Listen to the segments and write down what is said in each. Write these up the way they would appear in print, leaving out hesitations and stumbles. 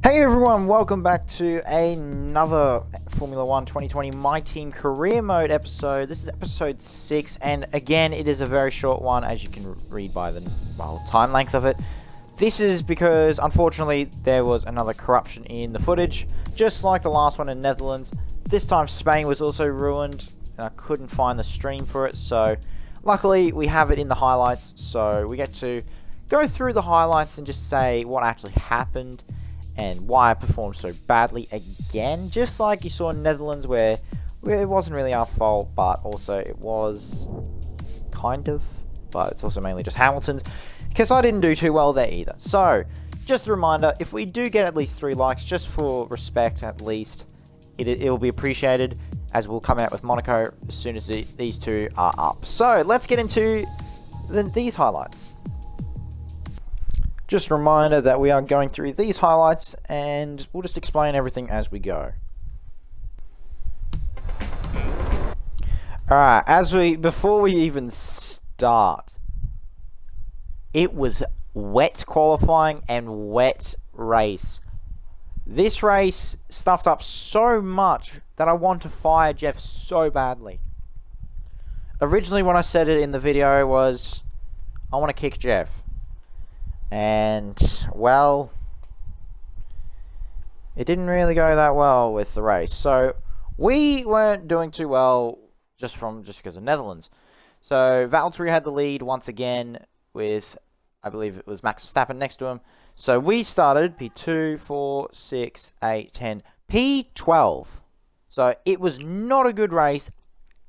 Hey everyone, welcome back to another Formula 1 2020 My Team Career Mode episode. This is episode 6, and again, it is a very short one, as you can read by the time length of it. This is because, unfortunately, there was another corruption in the footage, just like the last one in Netherlands. This time, Spain was also ruined, and I couldn't find the stream for it, so luckily, we have it in the highlights, so we get to go through the highlights and just say what actually happened and why I performed so badly again, just like you saw in Netherlands, where it wasn't really our fault, but also it was kind of, but it's also mainly just Hamilton's, because I didn't do too well there either. So, just a reminder, if we do get at least 3 likes, just for respect at least, it will be appreciated, as we'll come out with Monaco as soon as these two are up. So, let's get into these highlights. Just a reminder that we are going through these highlights, and we'll just explain everything as we go. Alright, before we even start, it was wet qualifying and wet race. This race stuffed up so much that I want to fire Jeff so badly. Originally, when I said it in the video was, I want to kick Jeff. And, well, it didn't really go that well with the race. So, we weren't doing too well just because of Netherlands. So, Valtteri had the lead once again with, I believe it was Max Verstappen next to him. So, we started P2, 4, 6, 8, 10, P12. So, it was not a good race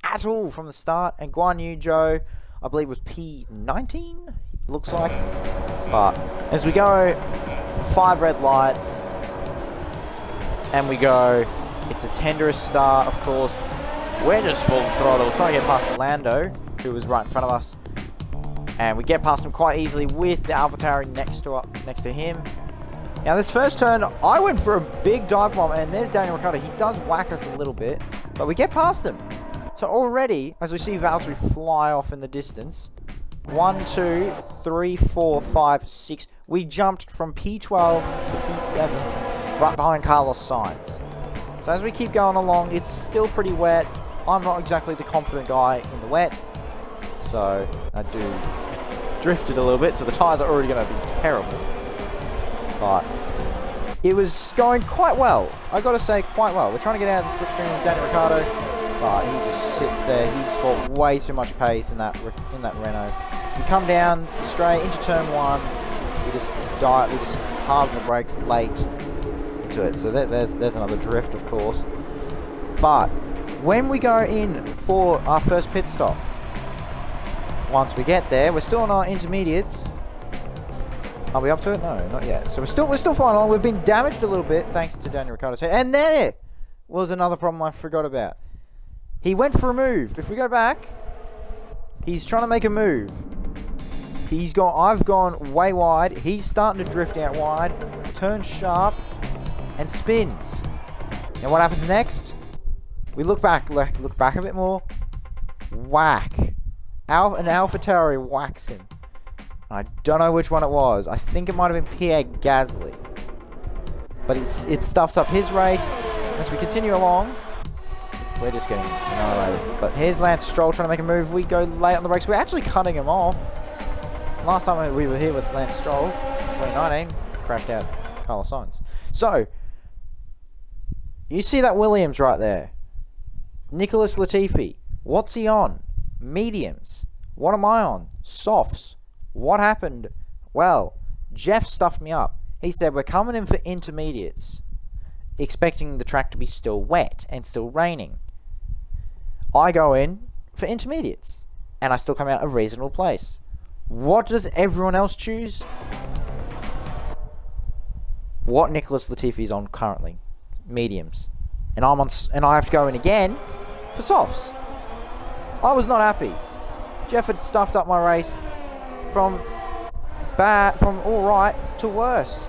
at all from the start. And Guan Yu Zhou, I believe, was P19, looks like. But as we go, 5 red lights, and we go, it's a tenderous start, of course. We're just full throttle, trying to get past Lando, who was right in front of us. And we get past him quite easily with the AlphaTauri next to him. Now this first turn, I went for a big dive bomb, and there's Daniel Ricciardo. He does whack us a little bit, but we get past him. So already, as we see Valtteri fly off in the distance, 1, 2, 3, 4, 5, 6. We jumped from P12 to P7, right behind Carlos Sainz. So as we keep going along, it's still pretty wet. I'm not exactly the confident guy in the wet, so I do drift it a little bit, so the tyres are already going to be terrible. But it was going quite well. I got to say, quite well. We're trying to get out of the slipstream with Daniel Ricciardo, but he just sits there. He's got way too much pace in that Renault. We come down straight into turn 1. We just harden the brakes late into it. So there's another drift, of course. But when we go in for our first pit stop, once we get there, we're still on our intermediates. Are we up to it? No, not yet. So we're still flying along. We've been damaged a little bit thanks to Daniel Ricciardo's head. And there was another problem I forgot about. He went for a move. If we go back, he's trying to make a move. I've gone way wide. He's starting to drift out wide, turns sharp, and spins. And what happens next? We look back a bit more. Whack. An AlphaTauri whacks him. I don't know which one it was. I think it might have been Pierre Gasly. But it stuffs up his race. As we continue along, we're just getting annihilated. But here's Lance Stroll trying to make a move. We go late on the brakes. We're actually cutting him off. Last time we were here with Lance Stroll, 2019, crashed out Carlos Sainz. So, you see that Williams right there. Nicholas Latifi. What's he on? Mediums. What am I on? Softs. What happened? Well, Jeff stuffed me up. He said, we're coming in for intermediates, expecting the track to be still wet and still raining. I go in for intermediates, and I still come out a reasonable place. What does everyone else choose? What Nicholas Latifi's on currently? Mediums. And I have to go in again for softs. I was not happy. Jeff had stuffed up my race from alright to worse.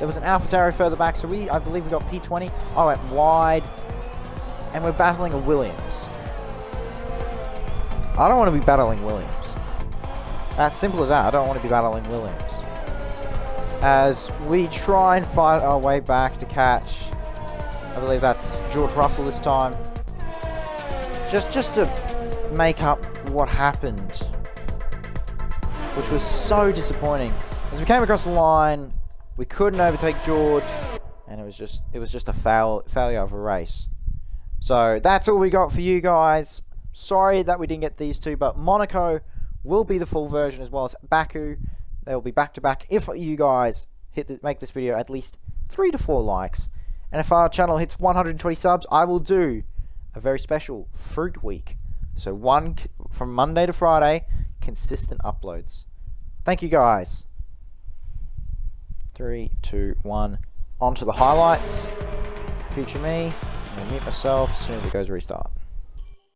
There was an AlphaTauri further back, so I believe we got P20. I went wide, and we're battling a Williams. I don't want to be battling Williams. As simple as that. I don't want to be battling Williams. as we try and fight our way back to catch, I believe that's George Russell this time. Just to make up what happened, which was so disappointing. As we came across the line, we couldn't overtake George, and it was just a failure of a race. So that's all we got for you guys. Sorry that we didn't get these two, but Monaco will be the full version as well as Baku. They'll be back to back if you guys make this video at least 3 to 4 likes. And if our channel hits 120 subs, I will do a very special Fruit Week. So one from Monday to Friday, consistent uploads. Thank you guys. 3, 2, 1. On to the highlights. Future me. I'm going to mute myself as soon as it goes restart.